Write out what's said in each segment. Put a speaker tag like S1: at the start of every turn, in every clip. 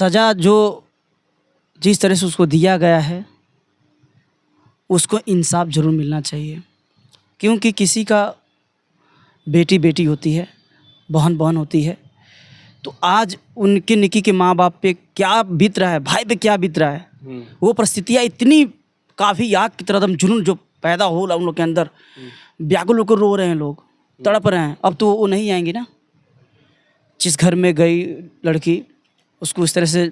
S1: सज़ा जो जिस तरह से उसको दिया गया है उसको इंसाफ ज़रूर मिलना चाहिए, क्योंकि किसी का बेटी बेटी होती है, बहन बहन होती है। तो आज उनके निकी के माँ बाप पे क्या बीत रहा है, भाई पे क्या बीत रहा है, वो परिस्थितियाँ इतनी काफ़ी आग की तरह एकदम जुनून जो पैदा हो रहा उन लोग के अंदर, व्याकुल होकर रो रहे हैं, लोग तड़प रहे हैं। अब तो वो नहीं आएंगी ना। जिस घर में गई लड़की, उसको इस तरह से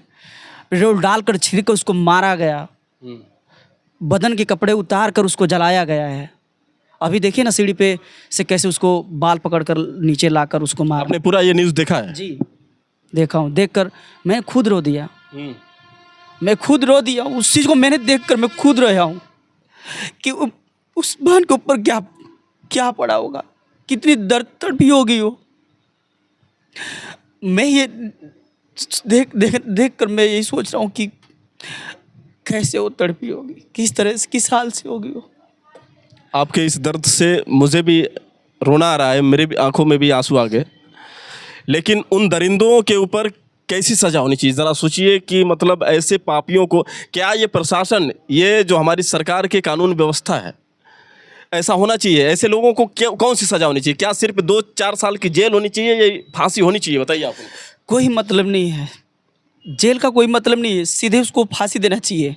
S1: पेट्रोल डालकर छिड़क कर उसको मारा गया, बदन के कपड़े उतार कर उसको जलाया गया है। अभी देखिए ना सीढ़ी पे से कैसे उसको बाल पकड़कर नीचे लाकर उसको मारा।
S2: आपने पूरा ये न्यूज़ देखा है?
S1: जी देखा हूँ, देखकर मैं खुद रो दिया। मैं खुद रो दिया उस चीज़ को, मैंने देखकर मैं खुद रोया हूँ कि उस बहन के ऊपर क्या क्या पड़ा होगा, कितनी दर्द तड़पी होगी वो। मैं ये देख कर मैं यही सोच रहा हूँ कि कैसे वो तड़पी होगी, किस तरह से, किस हाल से होगी वो।
S2: आपके इस दर्द से मुझे भी रोना आ रहा है, मेरे भी आंखों में भी आंसू आ गए। लेकिन उन दरिंदों के ऊपर कैसी सज़ा होनी चाहिए, ज़रा सोचिए कि मतलब ऐसे पापियों को, क्या ये प्रशासन, ये जो हमारी सरकार के कानून व्यवस्था है, ऐसा होना चाहिए? ऐसे लोगों को क्या, कौन सी सज़ा होनी चाहिए? क्या सिर्फ 2-4 साल की जेल होनी चाहिए या फांसी होनी चाहिए? बताइए आप।
S1: कोई मतलब नहीं है, जेल का कोई मतलब नहीं है, सीधे उसको फांसी देना चाहिए।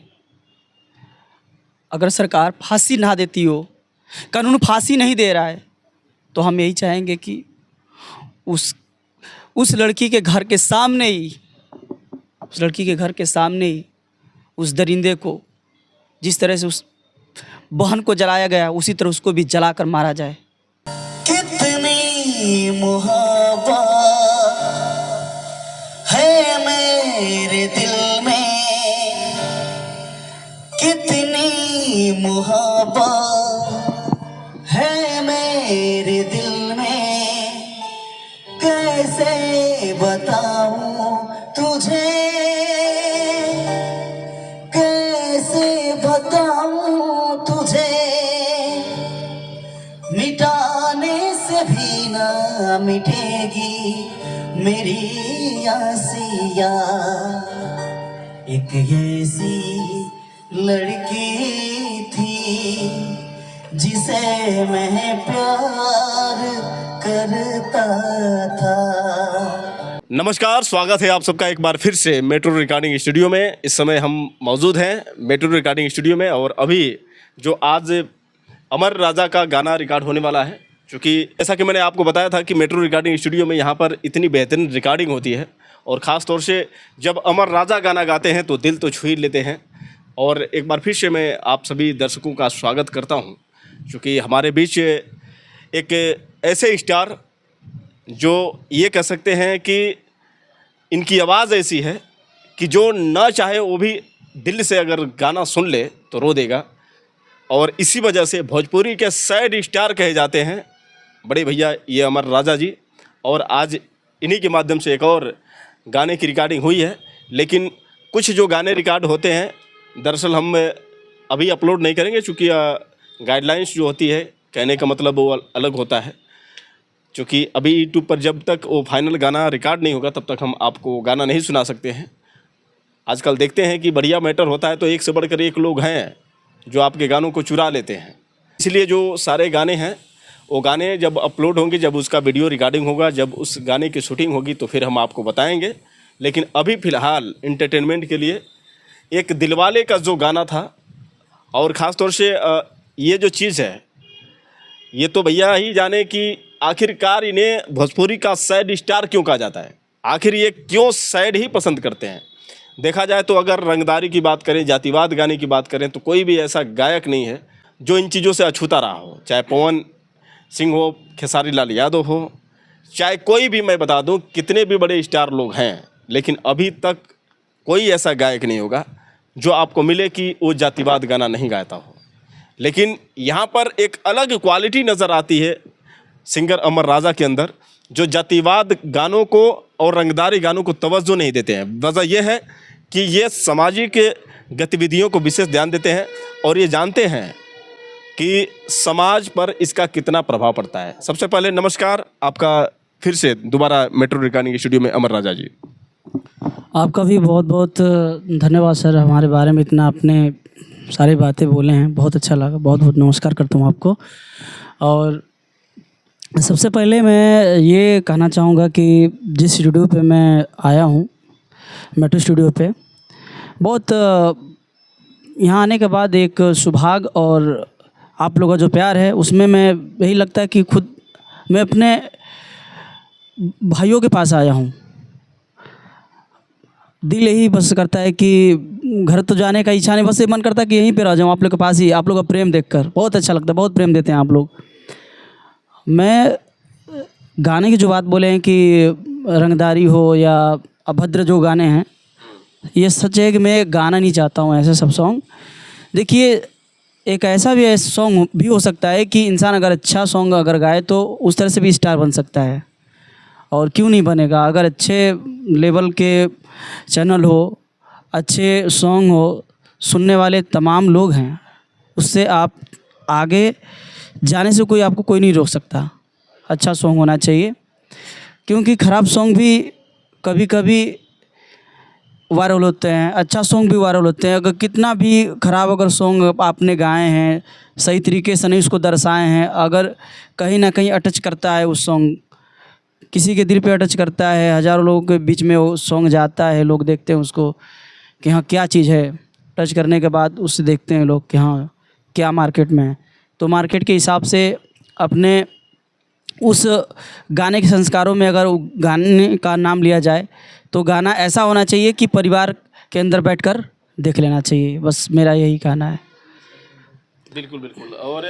S1: अगर सरकार फांसी ना देती हो, कानून फांसी नहीं दे रहा है, तो हम यही चाहेंगे कि उस लड़की के घर के सामने ही, उस लड़की के घर के सामने ही उस दरिंदे को, जिस तरह से उस बहन को जलाया गया, उसी तरह उसको भी जलाकर मारा जाए।
S3: कितनी मोहब्बत है मेरे दिल में, कितनी मोहब्बत है मेरे दिल में, कैसे बताऊं तुझे, कैसे बताऊं तुझे, मिटाने से भी ना मिटेगी मेरी आसिया। एक ऐसी लड़की थी जिसे मैं प्यार करता था।
S2: नमस्कार, स्वागत है आप सबका एक बार फिर से मेट्रो रिकॉर्डिंग स्टूडियो में। इस समय हम मौजूद हैं मेट्रो रिकॉर्डिंग स्टूडियो में, और अभी जो आज अमर राजा का गाना रिकॉर्ड होने वाला है, क्योंकि जैसा कि मैंने आपको बताया था कि मेट्रो रिकॉर्डिंग स्टूडियो में यहाँ पर इतनी बेहतरीन रिकॉर्डिंग होती है, और ख़ास तौर से जब अमर राजा गाना गाते हैं तो दिल तो छू ही लेते हैं। और एक बार फिर से मैं आप सभी दर्शकों का स्वागत करता हूँ, क्योंकि हमारे बीच एक ऐसे स्टार जो ये कह सकते हैं कि इनकी आवाज़ ऐसी है कि जो ना चाहे वो भी दिल से अगर गाना सुन ले तो रो देगा, और इसी वजह से भोजपुरी के सैड स्टार कहे जाते हैं बड़े भैया ये अमर राजा जी। और आज इन्हीं के माध्यम से एक और गाने की रिकॉर्डिंग हुई है। लेकिन कुछ जो गाने रिकॉर्ड होते हैं दरअसल हम अभी अपलोड नहीं करेंगे, चूँकि गाइडलाइंस जो होती है, कहने का मतलब वो अलग होता है। क्योंकि अभी यूट्यूब पर जब तक वो फाइनल गाना रिकॉर्ड नहीं होगा तब तक हम आपको गाना नहीं सुना सकते हैं। आजकल देखते हैं कि बढ़िया मैटर होता है तो एक से बढ़कर एक लोग हैं जो आपके गानों को चुरा लेते हैं। इसलिए जो सारे गाने हैं वो गाने जब अपलोड होंगे, जब उसका वीडियो रिकॉर्डिंग होगा, जब उस गाने की शूटिंग होगी तो फिर हम आपको बताएंगे। लेकिन अभी फ़िलहाल एंटरटेनमेंट के लिए एक दिलवाले का जो गाना था, और ख़ास तौर से ये जो चीज़ है ये तो भैया ही जाने कि आखिरकार इन्हें भोजपुरी का सैड स्टार क्यों कहा जाता है, आखिर ये क्यों सैड ही पसंद करते हैं। देखा जाए तो अगर रंगदारी की बात करें, जातिवाद गाने की बात करें, तो कोई भी ऐसा गायक नहीं है जो इन चीज़ों से अछूता रहा हो, चाहे पवन सिंह हो, खेसारी लाल यादव हो, चाहे कोई भी, मैं बता दूं कितने भी बड़े स्टार लोग हैं, लेकिन अभी तक कोई ऐसा गायक नहीं होगा जो आपको मिले कि वो जातिवाद गाना नहीं गाता हो। लेकिन यहाँ पर एक अलग क्वालिटी नज़र आती है सिंगर अमर राजा के अंदर, जो जातिवाद गानों को और रंगदारी गानों को तवज्जो नहीं देते हैं। वजह यह है कि ये सामाजिक गतिविधियों को विशेष ध्यान देते हैं और ये जानते हैं कि समाज पर इसका कितना प्रभाव पड़ता है। सबसे पहले नमस्कार, आपका फिर से दोबारा मेट्रो रिकॉर्डिंग स्टूडियो में अमर राजा जी।
S1: आपका भी बहुत बहुत धन्यवाद सर, हमारे बारे में इतना आपने सारी बातें बोले हैं, बहुत अच्छा लगा। बहुत बहुत नमस्कार करता हूँ आपको। और सबसे पहले मैं ये कहना चाहूँगा कि जिस स्टूडियो पे मैं आया हूँ, मेट्रो स्टूडियो पे, बहुत यहाँ आने के बाद एक सुभाग और आप लोगों का जो प्यार है उसमें मैं यही लगता है कि खुद मैं अपने भाइयों के पास आया हूँ। दिल यही बस करता है कि घर तो जाने का इच्छा नहीं, बस ये मन करता है कि यहीं पे रह जाऊँ आप लोग के पास ही। आप लोग का प्रेम देखकर बहुत अच्छा लगता है, बहुत प्रेम देते हैं आप लोग। मैं गाने की जो बात बोले हैं कि रंगदारी हो या अभद्र जो गाने हैं, ये सच है कि मैं गाना नहीं चाहता हूँ ऐसे सब सॉन्ग। देखिए, एक ऐसा भी सॉन्ग भी हो सकता है कि इंसान अगर अच्छा सॉन्ग अगर गाए तो उस तरह से भी स्टार बन सकता है, और क्यों नहीं बनेगा। अगर अच्छे लेवल के चैनल हो, अच्छे सॉन्ग हो, सुनने वाले तमाम लोग हैं, उससे आप आगे जाने से कोई नहीं रोक सकता। अच्छा सॉन्ग होना चाहिए, क्योंकि ख़राब सॉन्ग भी कभी कभी वायरल होते हैं, अच्छा सॉन्ग भी वायरल होते हैं। अगर कितना भी ख़राब अगर सॉन्ग आपने गाए हैं, सही तरीके से नहीं उसको दर्शाए हैं, अगर कहीं ना कहीं अटच करता है उस सॉन्ग, किसी के दिल पे अटैच करता है, हज़ारों लोगों के बीच में वो सॉन्ग जाता है, लोग देखते हैं उसको कि हाँ क्या चीज़ है। टच करने के बाद उससे देखते हैं लोग कि हाँ क्या मार्केट में है। तो मार्केट के हिसाब से अपने उस गाने के संस्कारों में अगर गाने का नाम लिया जाए तो गाना ऐसा होना चाहिए कि परिवार के अंदर बैठकर देख लेना चाहिए। बस मेरा यही कहना है।
S2: बिल्कुल बिल्कुल। और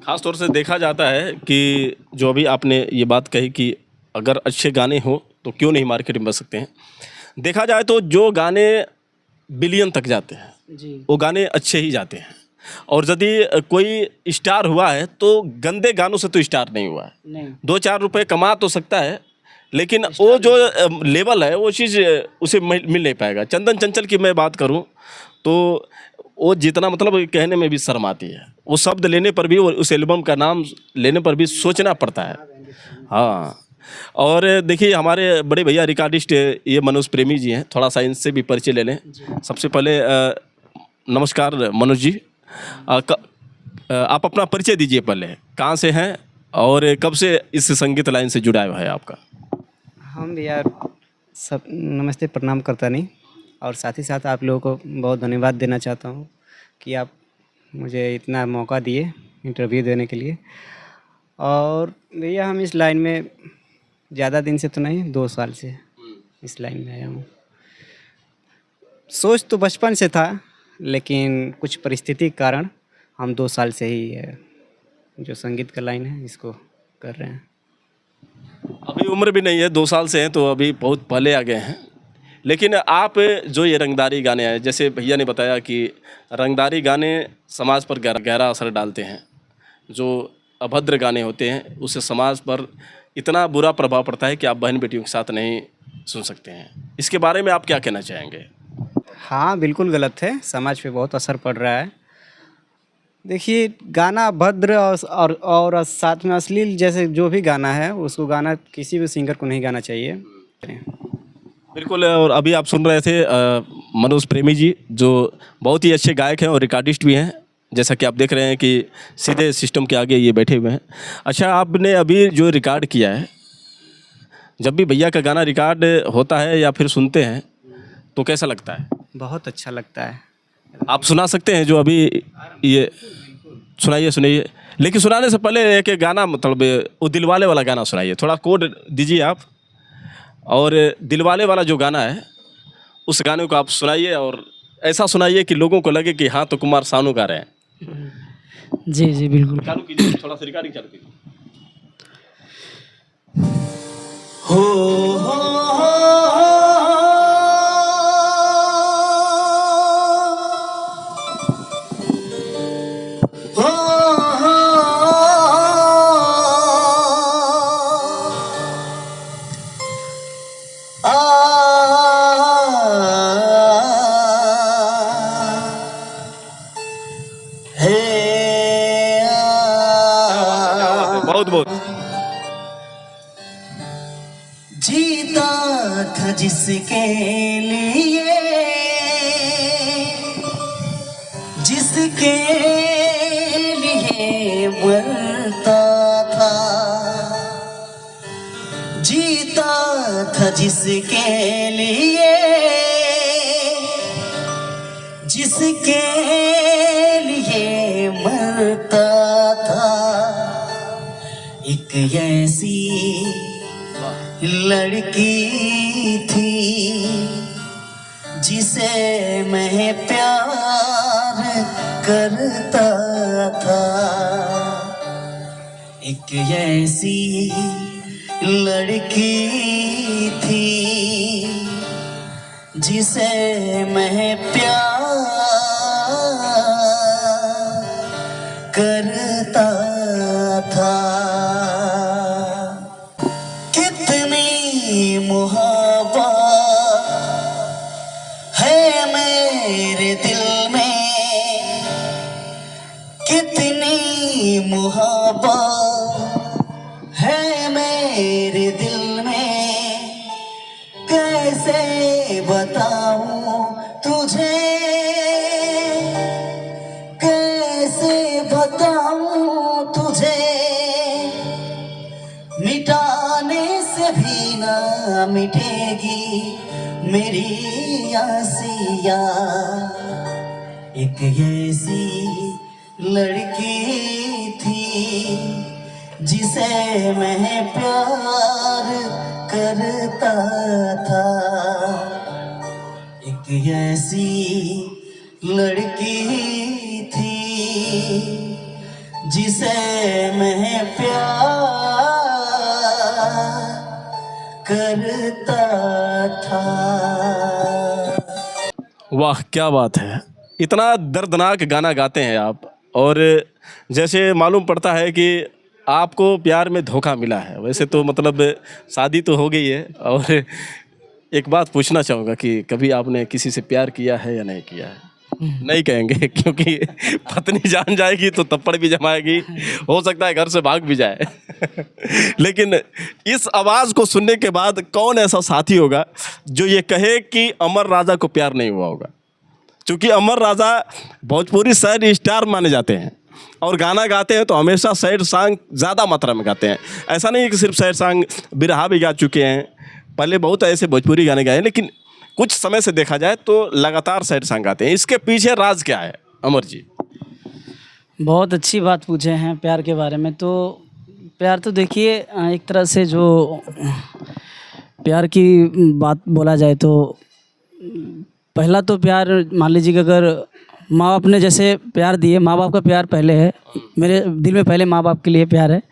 S2: ख़ास तौर से देखा जाता है कि जो अभी आपने ये बात कही कि अगर अच्छे गाने हों तो क्यों नहीं मार्केट में बच सकते हैं। देखा जाए तो जो गाने बिलियन तक जाते हैं
S1: जी
S2: वो गाने अच्छे ही जाते हैं, और यदि कोई स्टार हुआ है तो गंदे गानों से तो स्टार नहीं हुआ है।
S1: नहीं,
S2: 2-4 रुपए कमा तो सकता है, लेकिन वो जो लेवल है वो चीज़ उसे मिल नहीं पाएगा। चंदन चंचल की मैं बात करूं तो वो जितना मतलब कहने में भी शर्म आती है, वो शब्द लेने पर भी, उस एल्बम का नाम लेने पर भी सोचना पड़ता है। हाँ, और देखिए हमारे बड़े भैया रिकॉर्डिस्ट ये मनोज प्रेमी जी हैं, थोड़ा सा इनसे भी परिचय ले लें। सबसे पहले नमस्कार मनोज जी। आप अपना परिचय दीजिए पहले, कहाँ से हैं और कब से इस संगीत लाइन से जुड़ा हुआ है आपका?
S4: हम भी यार सब नमस्ते प्रणाम करता नहीं, और साथ ही साथ आप लोगों को बहुत धन्यवाद देना चाहता हूँ कि आप मुझे इतना मौका दिए इंटरव्यू देने के लिए। और भैया हम इस लाइन में ज़्यादा दिन से तो नहीं, 2 साल से इस लाइन में आया हूँ। सोच तो बचपन से था, लेकिन कुछ परिस्थिति के कारण हम 2 साल से ही जो संगीत का लाइन है इसको कर रहे हैं।
S2: अभी उम्र भी नहीं है, 2 साल से हैं तो अभी बहुत पहले आ गए हैं। लेकिन आप जो ये रंगदारी गाने हैं, जैसे भैया ने बताया कि रंगदारी गाने समाज पर गहरा असर डालते हैं। जो अभद्र गाने होते हैं उससे समाज पर इतना बुरा प्रभाव पड़ता है कि आप बहन बेटियों के साथ नहीं सुन सकते हैं। इसके बारे में आप क्या कहना चाहेंगे?
S4: हाँ बिल्कुल गलत है, समाज पे बहुत असर पड़ रहा है। देखिए, गाना भद्र और साथ में अश्लील जैसे जो भी गाना है उसको गाना किसी भी सिंगर को नहीं गाना चाहिए।
S2: बिल्कुल। और अभी आप सुन रहे थे मनोज प्रेमी जी, जो बहुत ही अच्छे गायक हैं और रिकॉर्डिस्ट भी हैं। जैसा कि आप देख रहे हैं कि सीधे सिस्टम के आगे ये बैठे हुए हैं। अच्छा, आपने अभी जो रिकॉर्ड किया है, जब भी भैया का गाना रिकॉर्ड होता है या फिर सुनते हैं तो कैसा लगता है?
S4: बहुत अच्छा लगता है।
S2: आप सुना सकते हैं जो अभी ये सुनाइए सुनाइए, लेकिन सुनाने से पहले एक गाना मतलब वो दिलवाले वाला गाना सुनाइए, थोड़ा कोड दीजिए आप। और दिलवाले वाला जो गाना है उस गाने को आप सुनाइए, और ऐसा सुनाइए कि लोगों को लगे कि हाँ तो कुमार सानू गा रहे हैं।
S1: जी जी बिल्कुल।
S2: चालू कीजिए, थोड़ा सा रिकॉर्डिंग चालू कीजिए। बहुत बहुत।
S3: जीता था जिसके लिए, जिसके लिए मरता था, जीता था जिसके लिए, जिसके लिए मरता था। एक ऐसी लड़की थी जिसे मैं प्यार करता था। एक ऐसी लड़की थी जिसे मैं प्यार करता था। कितनी मोहब्बत है मेरे दिल में, कितनी मोहब्बत है मेरे दिल में, कैसे बताऊं तुझे, कैसे बताऊं तुझे, मिटाने से भी ना मिटेगी मेरी आसिया। एक ऐसी लड़की थी जिसे मैं प्यार करता था। एक ऐसी लड़की थी जिसे मैं प्यार करता था।
S2: वाह क्या बात है, इतना दर्दनाक गाना गाते हैं आप। और जैसे मालूम पड़ता है कि आपको प्यार में धोखा मिला है। वैसे तो मतलब शादी तो हो गई है, और एक बात पूछना चाहूँगा कि कभी आपने किसी से प्यार किया है या नहीं किया है? नहीं कहेंगे क्योंकि पत्नी जान जाएगी तो थप्पड़ भी जमाएगी, हो सकता है घर से भाग भी जाए। लेकिन इस आवाज़ को सुनने के बाद कौन ऐसा साथी होगा जो ये कहे कि अमर राजा को प्यार नहीं हुआ होगा? क्योंकि अमर राजा भोजपुरी सैड स्टार माने जाते हैं, और गाना गाते हैं तो हमेशा सैड सॉन्ग ज़्यादा मात्रा में गाते हैं। ऐसा नहीं है कि सिर्फ सैड सॉन्ग, बिरहा भी गा चुके हैं, पहले बहुत ऐसे भोजपुरी गाने गाए, लेकिन कुछ समय से देखा जाए तो लगातार सैड सॉन्ग गाते हैं। इसके पीछे राज क्या है अमर जी?
S1: बहुत अच्छी बात पूछे हैं प्यार के बारे में। तो प्यार तो देखिए एक तरह से जो प्यार की बात बोला जाए तो पहला तो प्यार मान लीजिए कि अगर माँ बाप ने जैसे प्यार दिए, माँ बाप का प्यार पहले है, मेरे दिल में पहले माँ बाप के लिए प्यार है।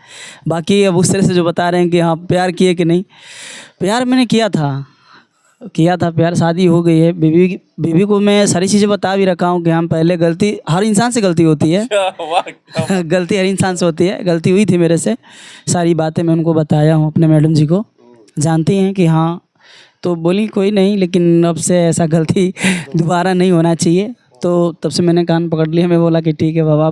S1: बाकी अब उस तरह से जो बता रहे हैं कि हाँ प्यार किए कि नहीं, प्यार मैंने किया था प्यार, शादी हो गई है। बीवी को मैं सारी चीज़ें बता भी रखा हूँ कि हम पहले गलती, हर इंसान से गलती होती है। गलती हर इंसान से होती है, गलती हुई थी मेरे से, सारी बातें मैं उनको बताया हूँ, अपने मैडम जी को, जानती हैं कि हाँ। तो बोली कोई नहीं, लेकिन अब से ऐसा गलती दोबारा नहीं होना चाहिए। तो तब से मैंने कान पकड़ लिया, मैं बोला कि ठीक है बाबा,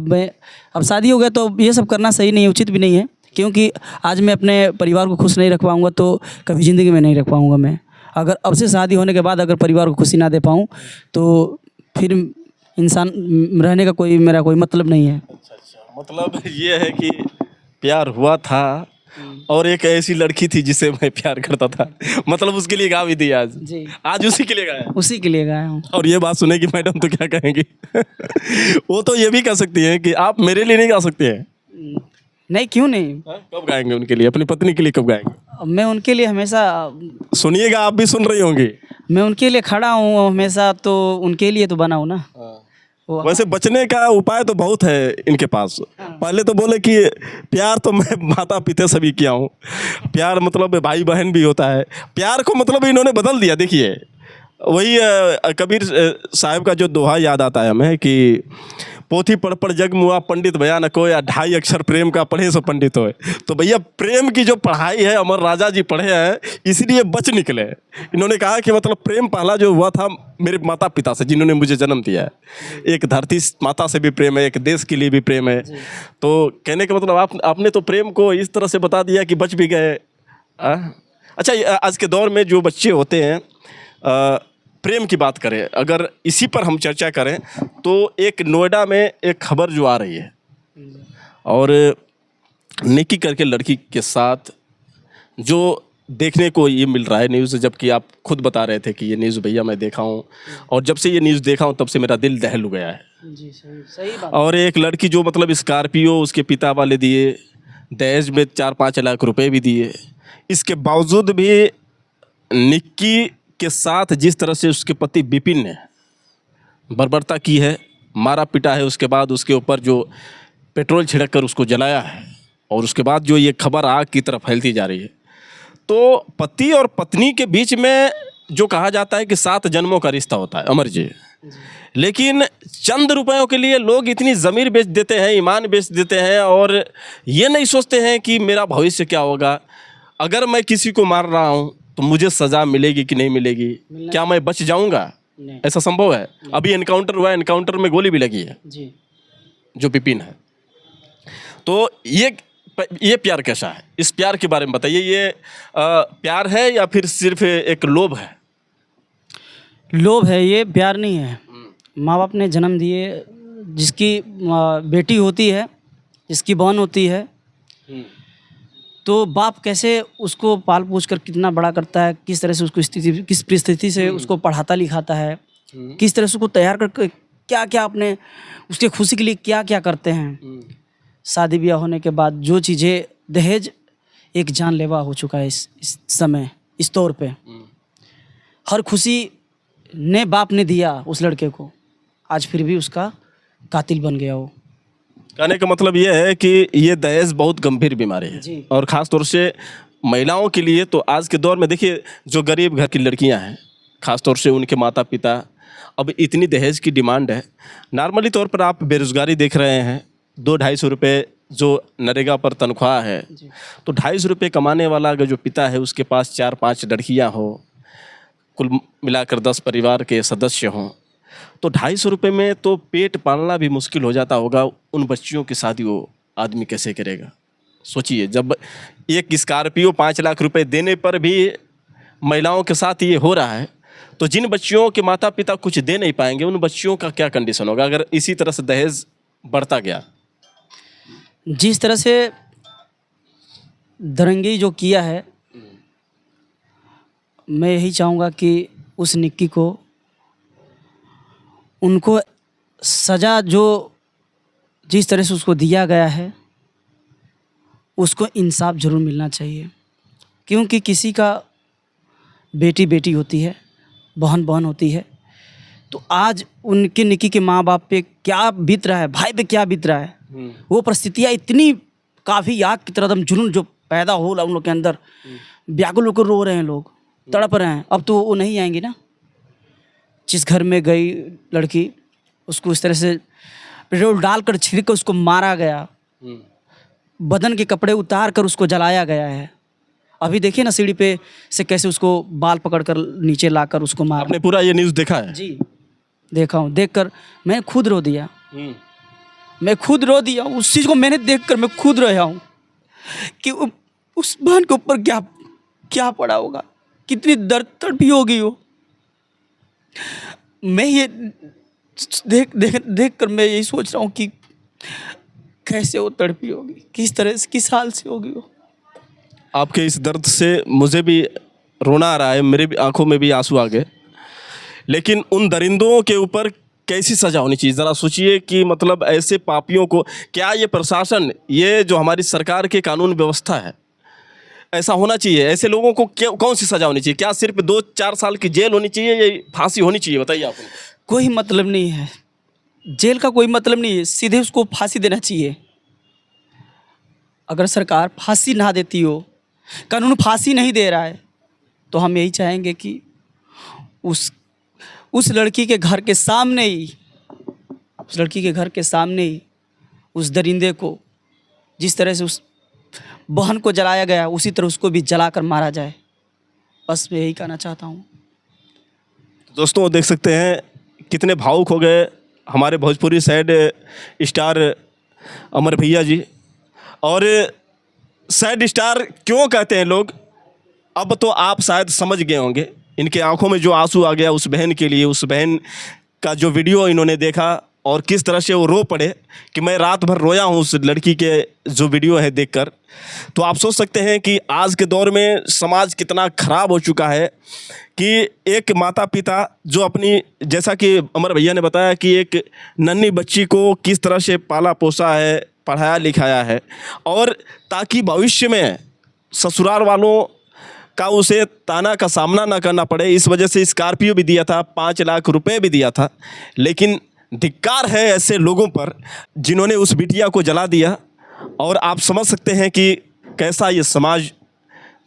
S1: अब शादी हो गया तो ये सब करना सही नहीं है, उचित भी नहीं है। क्योंकि आज मैं अपने परिवार को खुश नहीं रख पाऊँगा तो कभी ज़िंदगी में नहीं रख पाऊँगा मैं। अगर अब से शादी होने के बाद अगर परिवार को खुशी ना दे पाऊँ तो फिर इंसान रहने का मेरा कोई मतलब नहीं है।
S2: अच्छा, मतलब ये है कि प्यार हुआ था और एक ऐसी लड़की थी जिसे मैं प्यार करता था, मतलब उसके लिए गा भी दी आज
S1: जी,
S2: आज उसी के लिए गाया,
S1: उसी के लिए गाया हूँ।
S2: और ये बात सुनेगी मैडम तो क्या कहेंगी? वो तो ये भी कह सकती है कि आप मेरे लिए नहीं गा सकते हैं।
S1: नहीं, क्यों नहीं,
S2: कब गाएंगे उनके लिए, अपनी पत्नी के लिए कब गाएंगे?
S1: मैं उनके लिए हमेशा,
S2: सुनिएगा आप भी सुन रही होंगी,
S1: मैं उनके लिए खड़ा हूँ हमेशा, तो उनके लिए तो बना हूँ ना।
S2: वैसे बचने का उपाय तो बहुत है इनके पास। पहले तो बोले कि प्यार तो मैं माता पिता से भी किया हूँ, प्यार मतलब भाई बहन भी होता है, प्यार को मतलब इन्होंने बदल दिया। देखिए वही कबीर साहब का जो दोहा याद आता है हमें कि पोथी पढ़ पढ़ जग मुआ पंडित भया न कोय, या 2.5 अक्षर प्रेम का पढ़े सो पंडित होए। तो भैया प्रेम की जो पढ़ाई है अमर राजा जी पढ़े हैं, इसलिए बच निकले। इन्होंने कहा कि मतलब प्रेम पहला जो हुआ था मेरे माता पिता से, जिन्होंने मुझे जन्म दिया है। एक धरती माता से भी प्रेम है, एक देश के लिए भी प्रेम है। तो कहने का मतलब आपने तो प्रेम को इस तरह से बता दिया कि बच भी गए। अच्छा, आज के दौर में जो बच्चे होते हैं, प्रेम की बात करें, अगर इसी पर हम चर्चा करें तो एक नोएडा में एक खबर जो आ रही है और निक्की करके लड़की के साथ जो देखने को ये मिल रहा है न्यूज़, जबकि आप खुद बता रहे थे कि ये न्यूज़ भैया मैं देखा हूँ और जब से ये न्यूज़ देखा हूँ तब से मेरा दिल दहल हो गया है।
S1: जी, सही सही बात।
S2: और एक लड़की जो मतलब स्कॉर्पियो उसके पिता वाले दिए, दहेज में 4-5 लाख रुपए भी दिए, इसके बावजूद भी निक्की के साथ जिस तरह से उसके पति विपिन ने बर्बरता की है, मारा पीटा है, उसके बाद उसके ऊपर जो पेट्रोल छिड़क कर उसको जलाया है और उसके बाद जो ये खबर आग की तरफ फैलती जा रही है, तो पति और पत्नी के बीच में जो कहा जाता है कि 7 जन्मों का रिश्ता होता है, अमर जी, लेकिन चंद रुपयों के लिए लोग इतनी ज़मीर बेच देते हैं, ईमान बेच देते हैं और ये नहीं सोचते हैं कि मेरा भविष्य क्या होगा, अगर मैं किसी को मार रहा हूँ तो मुझे सज़ा मिलेगी कि नहीं मिलेगी, क्या मैं बच जाऊँगा? ऐसा संभव है? अभी एनकाउंटर हुआ है, एनकाउंटर में गोली भी लगी है
S1: जी।
S2: जो विपिन है। तो ये प्यार कैसा है? इस प्यार के बारे में बताइए। ये प्यार है या फिर सिर्फ एक लोभ है?
S1: लोभ है, ये प्यार नहीं है। माँ बाप ने जन्म दिए, जिसकी बेटी होती है, जिसकी बहन होती है, तो बाप कैसे उसको पाल पोस कर कितना बड़ा करता है, किस तरह से उसको किस परिस्थिति से उसको पढ़ाता लिखाता है, किस तरह से उसको तैयार कर क्या क्या अपने उसके खुशी के लिए क्या क्या करते हैं। शादी ब्याह होने के बाद जो चीज़ें, दहेज एक जानलेवा हो चुका है इस समय, इस तौर पे। हर खुशी ने बाप ने दिया उस लड़के को, आज फिर भी उसका कातिल बन गया वो।
S2: कहने का मतलब ये है कि ये दहेज बहुत गंभीर बीमारी है
S1: जी।
S2: और ख़ास तौर से महिलाओं के लिए। तो आज के दौर में देखिए, जो गरीब घर की लड़कियां हैं, ख़ास तौर से उनके माता पिता, अब इतनी दहेज की डिमांड है। नॉर्मली तौर पर आप बेरोज़गारी देख रहे हैं, 200-250 रुपये जो नरेगा पर तनख्वाह है, तो 250 रुपये कमाने वाला अगर जो पिता है उसके पास 4-5 लड़कियाँ हो, कुल मिलाकर 10 परिवार के सदस्य हों, तो 250 रुपये में तो पेट पालना भी मुश्किल हो जाता होगा। उन बच्चियों की शादी वो आदमी कैसे करेगा? सोचिए, जब एक स्कॉर्पियो 5 लाख रुपए देने पर भी महिलाओं के साथ ये हो रहा है, तो जिन बच्चियों के माता पिता कुछ दे नहीं पाएंगे, उन बच्चियों का क्या कंडीशन होगा अगर इसी तरह से दहेज बढ़ता गया?
S1: जिस तरह से दरंगी जो किया है, मैं यही चाहूँगा कि उस निक्की को, उनको सज़ा जो जिस तरह से उसको दिया गया है, उसको इंसाफ ज़रूर मिलना चाहिए। क्योंकि किसी का बेटी बेटी होती है, बहन बहन होती है, तो आज उनके निक्की के माँ बाप पे क्या बीत रहा है, भाई पे क्या बीत रहा है, वो परिस्थितियाँ इतनी काफ़ी आग की तरह दम जुनून जो पैदा हो रहा उन लोग के अंदर, व्याकुल होकर रो रहे हैं लोग, तड़प रहे हैं। अब तो वो नहीं आएंगी ना। जिस घर में गई लड़की, उसको इस तरह से पेट्रोल डालकर छिड़क कर उसको मारा गया, बदन के कपड़े उतार कर उसको जलाया गया है। अभी देखिए ना, सीढ़ी पे से कैसे उसको बाल पकड़कर नीचे लाकर उसको मारा।
S2: आपने पूरा ये न्यूज़ देखा है?
S1: जी, देखा हूँ। देखकर मैं खुद रो दिया, मैं खुद रो दिया। उस चीज़ को मैंने देखकर मैं खुद रोया हूँ कि उस बहन के ऊपर क्या क्या पड़ा होगा, कितनी दर्द तड़पी होगी वो। मैं ये देख कर मैं यही सोच रहा हूँ कि कैसे वो तड़पी होगी, किस तरह से, किस हाल से होगी वो।
S2: आपके इस दर्द से मुझे भी रोना आ रहा है, मेरे भी आंखों में भी आंसू आ गए। लेकिन उन दरिंदों के ऊपर कैसी सज़ा होनी चाहिए? ज़रा सोचिए कि मतलब ऐसे पापियों को, क्या ये प्रशासन, ये जो हमारी सरकार की कानून व्यवस्था है, ऐसा होना चाहिए? ऐसे लोगों को क्या, कौन सी सज़ा होनी चाहिए? क्या सिर्फ 2-4 साल की जेल होनी चाहिए या फांसी होनी चाहिए? बताइए आप।
S1: कोई मतलब नहीं है, जेल का कोई मतलब नहीं है, सीधे उसको फांसी देना चाहिए। अगर सरकार फांसी ना देती हो, कानून फांसी नहीं दे रहा है, तो हम यही चाहेंगे कि उस लड़की के घर के सामने ही, उस लड़की के घर के सामने ही उस दरिंदे को, जिस तरह से उस बहन को जलाया गया, उसी तरह उसको भी जलाकर मारा जाए। बस मैं यही कहना चाहता हूँ।
S2: दोस्तों, देख सकते हैं कितने भावुक हो गए हमारे भोजपुरी सैड स्टार अमर भैया जी। और सैड स्टार क्यों कहते हैं लोग? अब तो आप शायद समझ गए होंगे, इनके आंखों में जो आंसू आ गया उस बहन के लिए, उस बहन का जो वीडियो इन्होंने देखा और किस तरह से वो रो पड़े कि मैं रात भर रोया हूँ उस लड़की के जो वीडियो है देखकर। तो आप सोच सकते हैं कि आज के दौर में समाज कितना खराब हो चुका है कि एक माता पिता जो अपनी, जैसा कि अमर भैया ने बताया कि एक नन्ही बच्ची को किस तरह से पाला पोसा है, पढ़ाया लिखाया है, और ताकि भविष्य में ससुराल वालों का उसे ताना का सामना ना करना पड़े, इस वजह से स्कॉर्पियो भी दिया था, 5 लाख रुपए भी दिया था। लेकिन धिक्कार है ऐसे लोगों पर जिन्होंने उस बिटिया को जला दिया। और आप समझ सकते हैं कि कैसा ये समाज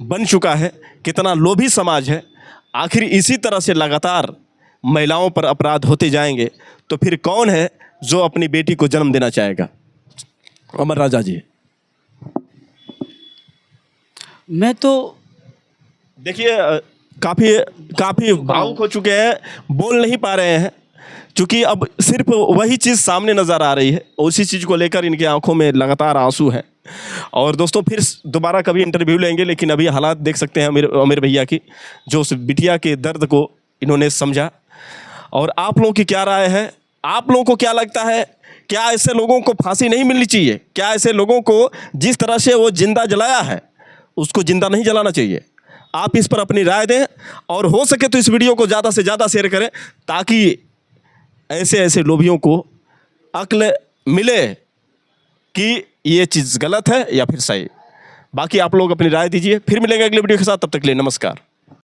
S2: बन चुका है, कितना लोभी समाज है। आखिर इसी तरह से लगातार महिलाओं पर अपराध होते जाएंगे तो फिर कौन है जो अपनी बेटी को जन्म देना चाहेगा? अमर राजा जी,
S1: मैं तो
S2: देखिए काफ़ी भावुक हो चुके हैं, बोल नहीं पा रहे हैं, क्योंकि अब सिर्फ वही चीज़ सामने नज़र आ रही है, उसी चीज़ को लेकर इनके आंखों में लगातार आंसू हैं। और दोस्तों फिर दोबारा कभी इंटरव्यू लेंगे, लेकिन अभी हालात देख सकते हैं अमीर भैया की, जो उस बिटिया के दर्द को इन्होंने समझा। और आप लोगों की क्या राय है? आप लोगों को क्या लगता है, क्या ऐसे लोगों को फांसी नहीं मिलनी चाहिए? क्या ऐसे लोगों को जिस तरह से वो जिंदा जलाया है उसको जिंदा नहीं जलाना चाहिए? आप इस पर अपनी राय दें और हो सके तो इस वीडियो को ज़्यादा से ज़्यादा शेयर करें, ताकि ऐसे लोभियों को अक्ल मिले कि ये चीज़ गलत है या फिर सही। बाकी आप लोग अपनी राय दीजिए। फिर मिलेंगे अगले वीडियो के साथ, तब तक के लिए नमस्कार।